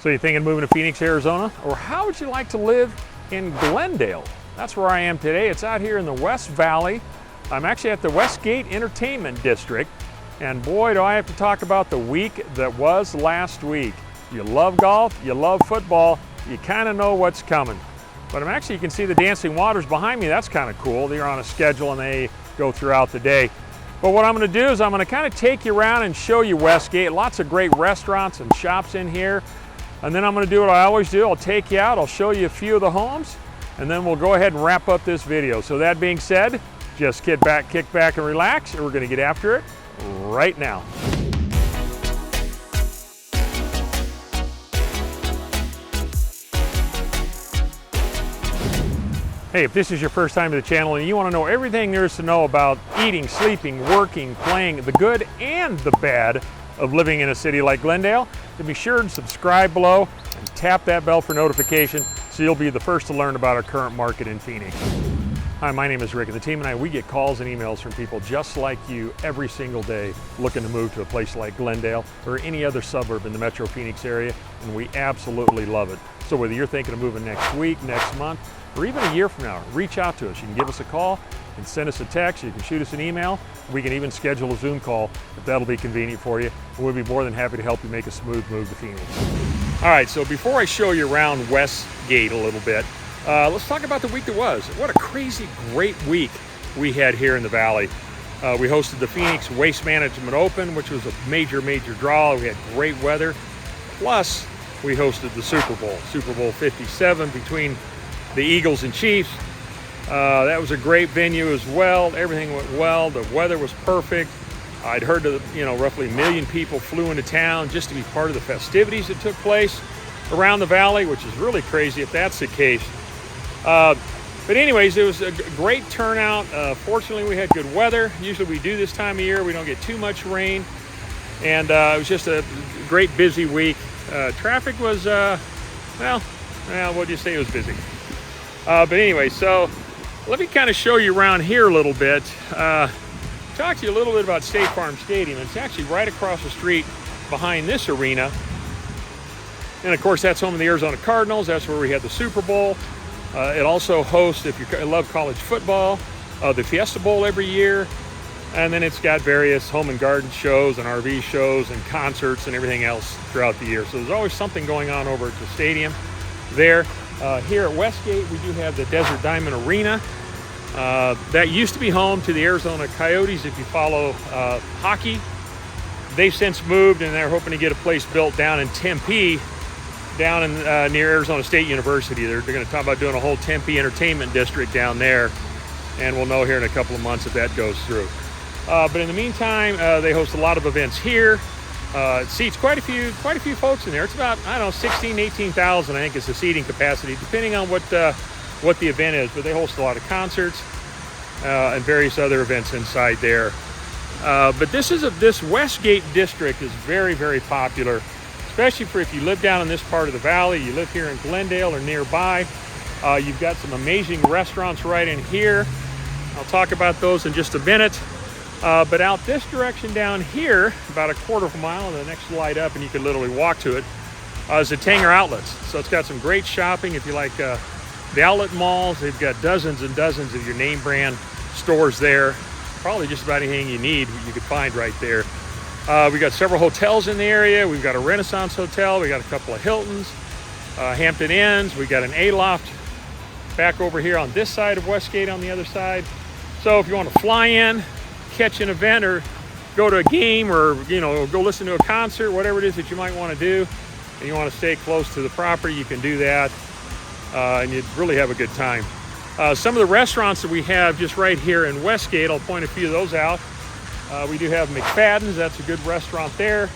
So you thinking of moving to Phoenix, Arizona? Or how would you like to live in Glendale? That's where I am today. It's out here in the West Valley. I'm actually at the Westgate Entertainment District. And boy, do I have to talk about the week that was last week. You love golf, you love football, you kind of know what's coming. But you can see the dancing waters behind me. That's kind of cool. They're on a schedule and they go throughout the day. But what I'm going to do is I'm going to kind of take you around and show you Westgate. Lots of great restaurants and shops in here. And then I'm going to do what I always do. I'll take you out, I'll show you a few of the homes, and then we'll go ahead and wrap up this video. So that being said, just kick back and relax, and we're going to get after it right now. Hey, if this is your first time to the channel and you want to know everything there is to know about eating, sleeping, working, playing, the good and the bad of living in a city like Glendale, then be sure to subscribe below and tap that bell for notification so you'll be the first to learn about our current market in Phoenix. Hi, my name is Rick, and the team and I, we get calls and emails from people just like you every single day looking to move to a place like Glendale or any other suburb in the Metro Phoenix area, and we absolutely love it. So whether you're thinking of moving next week, next month, or even a year from now, reach out to us. You can give us a call, you can send us a text, you can shoot us an email. We can even schedule a Zoom call if that'll be convenient for you. And we'll be more than happy to help you make a smooth move to Phoenix. All right, so before I show you around Westgate a little bit, let's talk about the week that was. What a crazy, great week we had here in the Valley. We hosted the Phoenix Waste Management Open, which was a major, major draw. We had great weather. Plus, we hosted the Super Bowl 57 between the Eagles and Chiefs. That was a great venue as well. Everything went well. The weather was perfect. I'd heard that, roughly 1 million people flew into town just to be part of the festivities that took place around the Valley, which is really crazy if that's the case. But anyways, it was a great turnout. Fortunately, we had good weather. Usually we do this time of year. We don't get too much rain. And it was just a great busy week. Traffic was, we'll just say it was busy. But anyway, so let me kind of show you around here a little bit. Talk to you a little bit about State Farm Stadium. It's actually right across the street behind this arena. And of course, that's home of the Arizona Cardinals. That's where we had the Super Bowl. It also hosts, if you love college football, the Fiesta Bowl every year. And then it's got various home and garden shows and RV shows and concerts and everything else throughout the year. So there's always something going on over at the stadium there. Here at Westgate, we do have the Desert Diamond Arena. That used to be home to the Arizona Coyotes, if you follow hockey. They've since moved, and they're hoping to get a place built down in Tempe, down in near Arizona State University. They're going to talk about doing a whole Tempe entertainment district down there, and we'll know here in a couple of months if that goes through. But in the meantime, they host a lot of events here. It seats quite a few folks in there. It's about, 16, 18,000, I think, is the seating capacity, depending on what the event is. But they host a lot of concerts and various other events inside there. But this Westgate district is very, very popular, especially for if you live down in this part of the valley, you live here in Glendale or nearby. You've got some amazing restaurants right in here. I'll talk about those in just a minute. But out this direction down here, about a quarter of a mile, and the next light up, and you can literally walk to it, is the Tanger Outlets. So it's got some great shopping. If you like the outlet malls, they've got dozens and dozens of your name brand stores there. Probably just about anything you need, you could find right there. We've got several hotels in the area. We've got a Renaissance Hotel. We got a couple of Hiltons, Hampton Inns. We got an A-Loft back over here on this side of Westgate on the other side. So if you want to fly in, catch an event, or go to a game, or go listen to a concert, whatever it is that you might want to do, and you want to stay close to the property, you can do that, and you'd really have a good time. Some of the restaurants that we have just right here in Westgate, I'll point a few of those out. We do have McFadden's. That's a good restaurant there.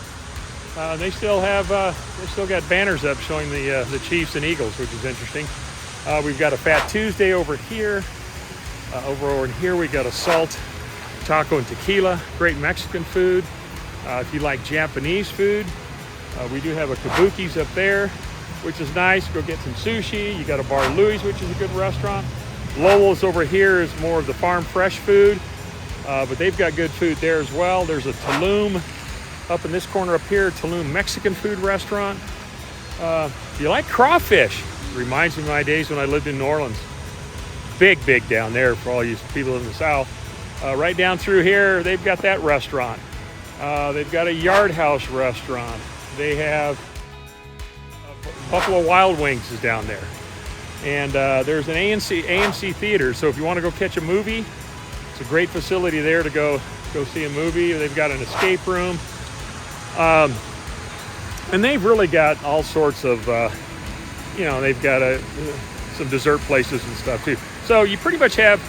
They still got banners up showing the Chiefs and Eagles, which is interesting. We've got a Fat Tuesday over here. Over here we got a Salt Taco and Tequila, great Mexican food. If you like Japanese food, we do have a Kabuki's up there, which is nice. Go get some sushi. You got a Bar Louie's, which is a good restaurant. Lowell's over here is more of the farm fresh food, but they've got good food there as well. There's a Tulum up in this corner up here, Tulum Mexican food restaurant. If you like crawfish, reminds me of my days when I lived in New Orleans. Big down there for all you people in the South. Right down through here, they've got that restaurant. They've got a Yard House restaurant. They have Buffalo Wild Wings is down there. And there's an AMC theater, so if you want to go catch a movie, it's a great facility there to go see a movie. They've got an escape room. And they've really got all sorts of, they've got some dessert places and stuff too. So you pretty much have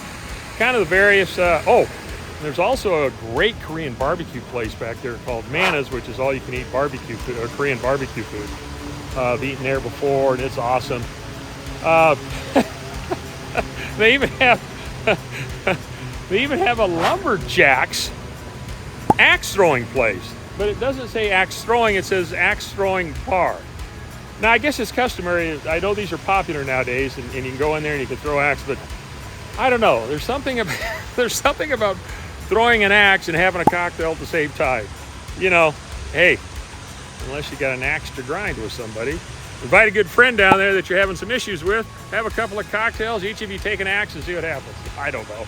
kind of the various, there's also a great Korean barbecue place back there called Mana's, which is all you can eat barbecue food, or Korean barbecue food. I've eaten there before and it's awesome. They even have a lumberjacks axe throwing place, but it doesn't say axe throwing, it says axe throwing bar. Now I guess it's customary. I know these are popular nowadays, and you can go in there and you can throw axe, but I don't know. There's something about throwing an axe and having a cocktail at the same time. Hey, unless you got an axe to grind with somebody. Invite a good friend down there that you're having some issues with. Have a couple of cocktails. Each of you take an axe and see what happens. I don't know.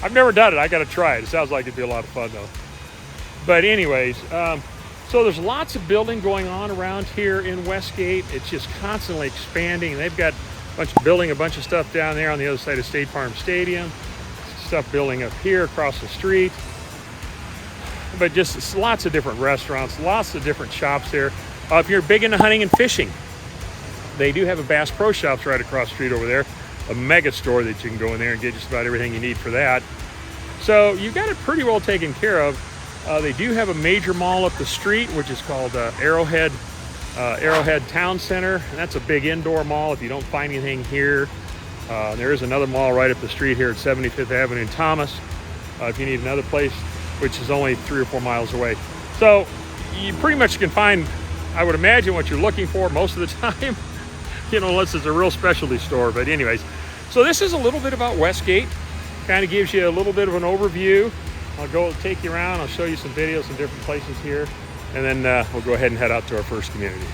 I've never done it. I got to try it. It sounds like it'd be a lot of fun though. But anyways, so there's lots of building going on around here in Westgate. It's just constantly expanding. They've got building a bunch of stuff down there on the other side of State Farm Stadium. Stuff building up here across the street. But just lots of different restaurants, lots of different shops there. If you're big into hunting and fishing, they do have a Bass Pro Shops right across the street over there. A mega store that you can go in there and get just about everything you need for that. So you've got it pretty well taken care of. They do have a major mall up the street, which is called Arrowhead Town Center. And that's a big indoor mall if you don't find anything here. There is another mall right up the street here at 75th Avenue in Thomas. If you need another place, which is only 3 or 4 miles away. So you pretty much can find, I would imagine, what you're looking for most of the time, unless it's a real specialty store. But anyways, so this is a little bit about Westgate. Kind of gives you a little bit of an overview. I'll take you around. I'll show you some videos in different places here. And then we'll go ahead and head out to our first community.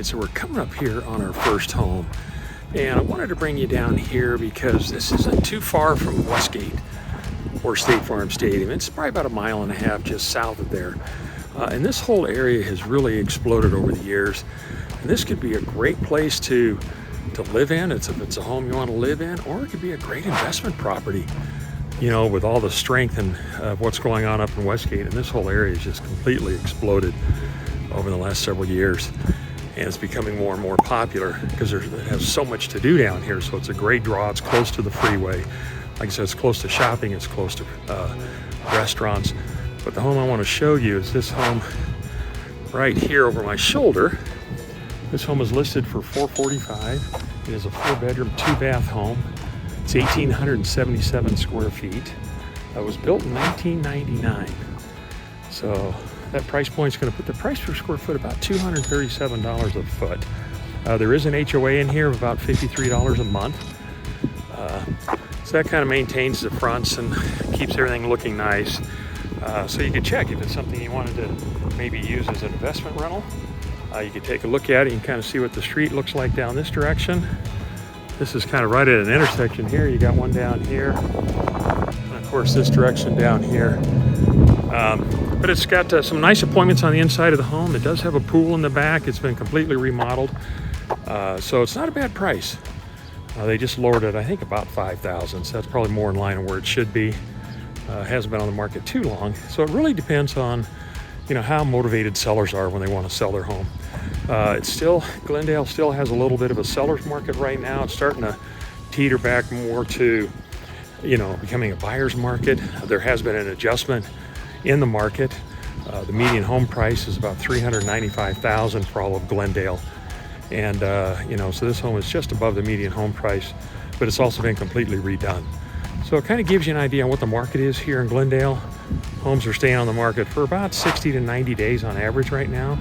So we're coming up here on our first home, and I wanted to bring you down here because this isn't too far from Westgate or State Farm Stadium. It's probably about 1.5 miles just south of there, and this whole area has really exploded over the years, and this could be a great place to live in. If it's a home you want to live in, or it could be a great investment property, with all the strength and what's going on up in Westgate. And this whole area has just completely exploded over the last several years. And it's becoming more and more popular because it has so much to do down here. So it's a great draw. It's close to the freeway. Like I said, it's close to shopping. It's close to restaurants. But the home I want to show you is this home right here over my shoulder. This home is listed for $445. It is a 4-bedroom, 2-bath home. It's 1,877 square feet. It was built in 1999. So that price point is going to put the price per square foot about $237 a foot. There is an HOA in here of about $53 a month. So that kind of maintains the fronts and keeps everything looking nice. So you could check if it's something you wanted to maybe use as an investment rental. You could take a look at it and kind of see what the street looks like down this direction. This is kind of right at an intersection here. You got one down here, and of course this direction down here. But it's got some nice appointments on the inside of the home. It does have a pool in the back. It's been completely remodeled. So it's not a bad price. They just lowered it, I think, about $5,000. So that's probably more in line with where it should be. It hasn't been on the market too long. So it really depends on, you know, how motivated sellers are when they want to sell their home. Glendale still has a little bit of a seller's market right now. It's starting to teeter back more to, you know, becoming a buyer's market. There has been an adjustment in the market. The median home price is about $395,000 for all of Glendale. And, you know, so this home is just above the median home price, but it's also been completely redone. So it kind of gives you an idea on what the market is here in Glendale. Homes are staying on the market for about 60 to 90 days on average right now.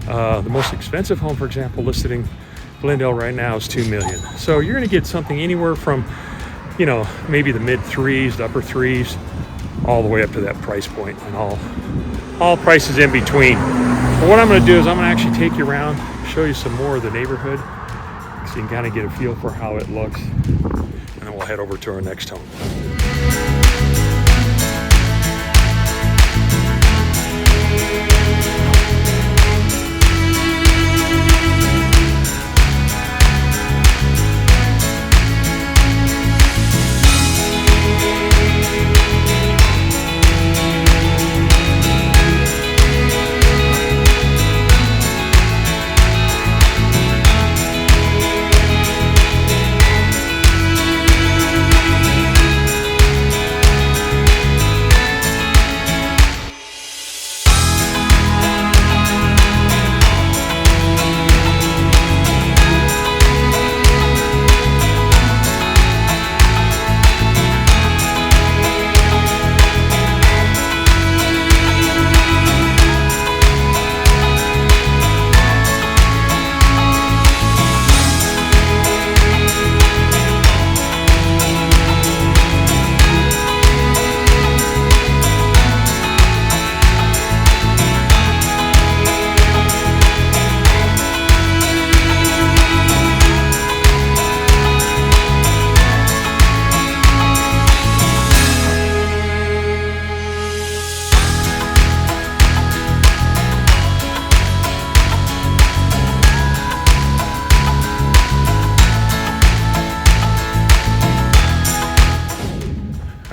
The most expensive home, for example, listed in Glendale right now is $2 million. So you're going to get something anywhere from, you know, maybe the mid threes, the upper threes, all the way up to that price point, and all prices in between. But what I'm going to do is I'm going to actually take you around, show you some more of the neighborhood, so you can kind of get a feel for how it looks, and then we'll head over to our next home.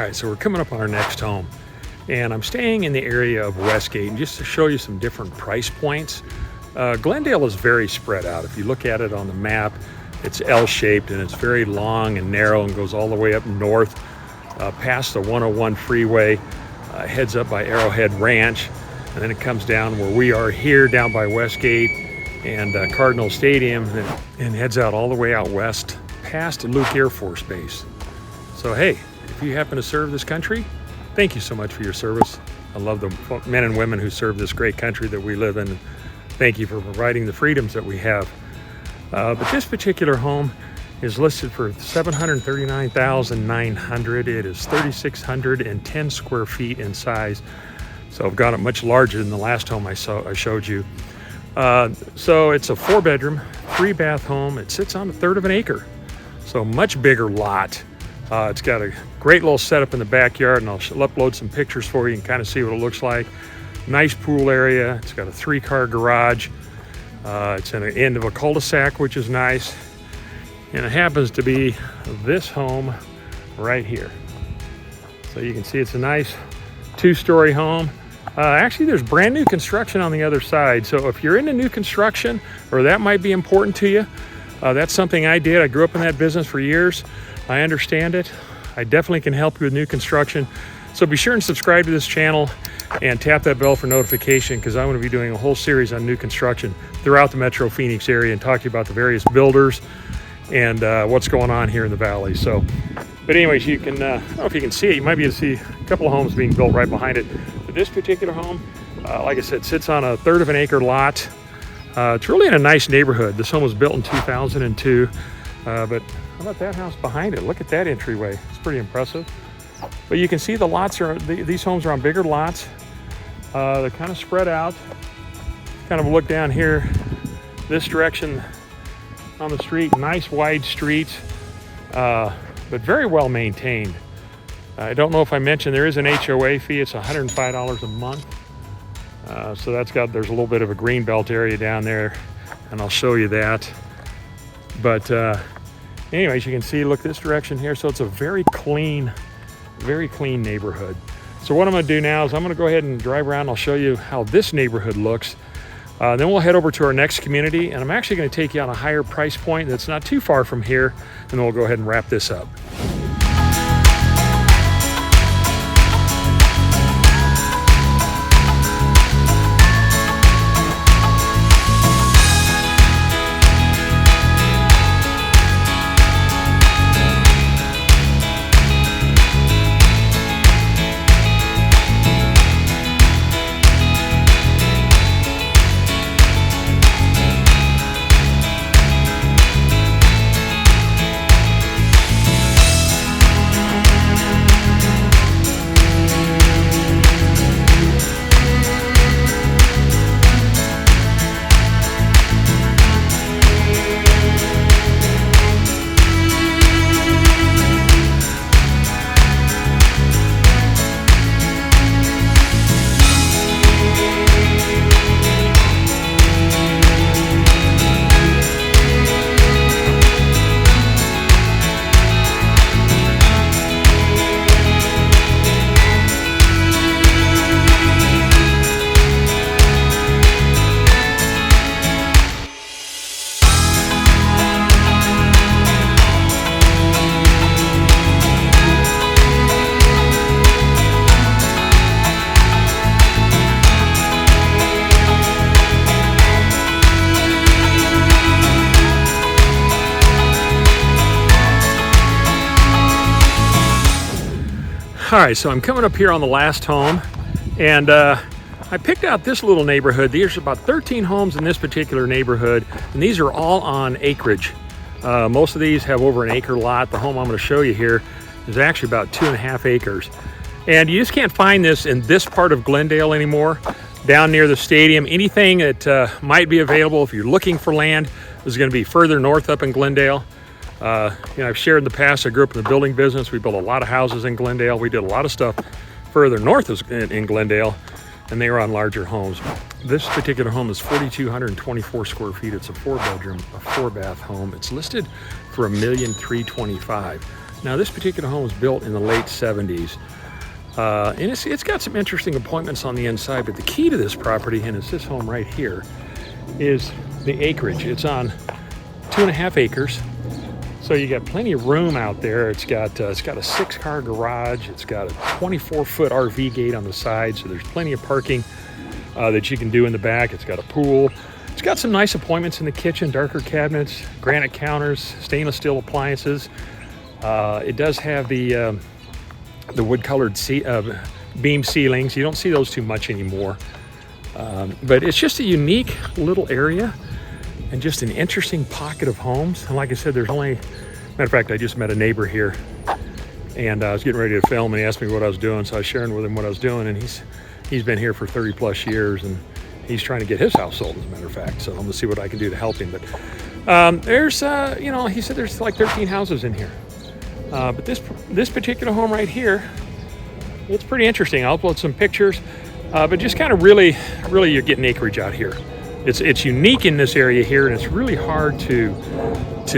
All right, so we're coming up on our next home, and I'm staying in the area of Westgate, and just to show you some different price points. Glendale is very spread out. If you look at it on the map, it's L-shaped, and it's very long and narrow and goes all the way up north past the 101 freeway, heads up by Arrowhead Ranch, and then it comes down where we are here, down by Westgate and Cardinal Stadium, and heads out all the way out west past Luke Air Force Base. So hey, if you happen to serve this country, thank you so much for your service. I love the men and women who serve this great country that we live in. Thank you for providing the freedoms that we have. But this particular home is listed for $739,900. It is 3,610 square feet in size. So I've got it much larger than the last home I showed you. So it's a 4-bedroom, 3-bath home. It sits on 1/3 of an acre. So much bigger lot. It's got a great little setup in the backyard, and I'll upload some pictures for you and kind of see what it looks like. Nice pool area. It's got a 3-car garage. It's in the end of a cul-de-sac, which is nice. And it happens to be this home right here. So you can see it's a nice 2-story home. Actually, there's brand new construction on the other side. So if you're into new construction, or that might be important to you, that's something I did. I grew up in that business for years. I understand it. I definitely can help you with new construction. So be sure and subscribe to this channel and tap that bell for notification, because I'm going to be doing a whole series on new construction throughout the Metro Phoenix area and talk to you about the various builders and what's going on here in the valley. So, but anyways, you can, I don't know if you can see it, you might be able to see a couple of homes being built right behind it. But this particular home, like I said, sits on 1/3 of an acre lot. It's really in a nice neighborhood. This home was built in 2002, but how about that house behind it? Look at that entryway. It's pretty impressive. But you can see the lots are, these homes are on bigger lots. They're kind of spread out. Kind of look down here, this direction on the street. Nice wide streets, but very well maintained. I don't know if I mentioned there is an HOA fee. It's $105 a month. So there's a little bit of a green belt area down there, and I'll show you that. But anyways, you can see, look this direction here. So it's a very clean neighborhood. So what I'm gonna do now is I'm gonna go ahead and drive around. I'll show you how this neighborhood looks. Then we'll head over to our next community, and I'm actually gonna take you on a higher price point that's not too far from here, and then we'll go ahead and wrap this up. All right, so I'm coming up here on the last home, and I picked out this little neighborhood. There's about 13 homes in this particular neighborhood, and these are all on acreage. Most of these have over an acre lot. The home I'm going to show you here is actually about 2.5 acres. And you just can't find this in this part of Glendale anymore. Down near the stadium, anything that might be available if you're looking for land is going to be further north up in Glendale. I've shared in the past, I grew up in the building business. We built a lot of houses in Glendale. We did a lot of stuff further north in Glendale, and they were on larger homes. This particular home is 4,224 square feet. It's a 4-bedroom, a 4-bath home. It's listed for $1,325,000. Now, this particular home was built in the late 70s. And it's got some interesting appointments on the inside, but the key to this property, and it's this home right here, is the acreage. It's on 2.5 acres. So you got plenty of room out there. It's got a 6-car garage. It's got a 24-foot RV gate on the side, so there's plenty of parking that you can do in the back. It's got a pool. It's got some nice appointments in the kitchen, darker cabinets, granite counters, stainless steel appliances. It does have the wood-colored beam ceilings. You don't see those too much anymore. But it's just a unique little area and just an interesting pocket of homes. And like I said, matter of fact, I just met a neighbor here, and I was getting ready to film, and he asked me what I was doing, so I was sharing with him what I was doing, and he's been here for 30+ years, and he's trying to get his house sold, as a matter of fact. So I'm gonna see what I can do to help him. But there's, he said there's like 13 houses in here. But this particular home right here, it's pretty interesting. I'll upload some pictures, but just kind of really you're getting acreage out here. It's unique in this area here, and it's really hard to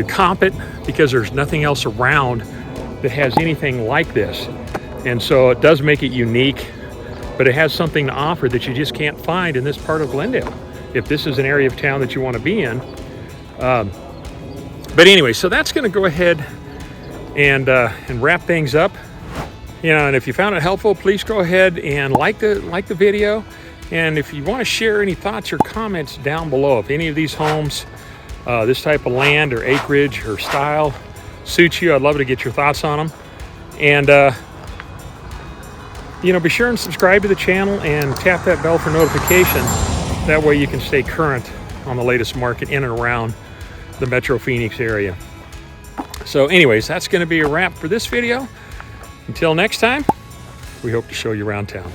comp it because there's nothing else around that has anything like this. And so it does make it unique, but it has something to offer that you just can't find in this part of Glendale, if this is an area of town that you want to be in. But anyway, so that's going to go ahead and wrap things up. And if you found it helpful, please go ahead and like the video. And if you want to share any thoughts or comments down below, if any of these homes, this type of land or acreage or style suits you, I'd love to get your thoughts on them. And be sure and subscribe to the channel and tap that bell for notification. That way you can stay current on the latest market in and around the Metro Phoenix area. So anyways, that's going to be a wrap for this video. Until next time, we hope to show you around town.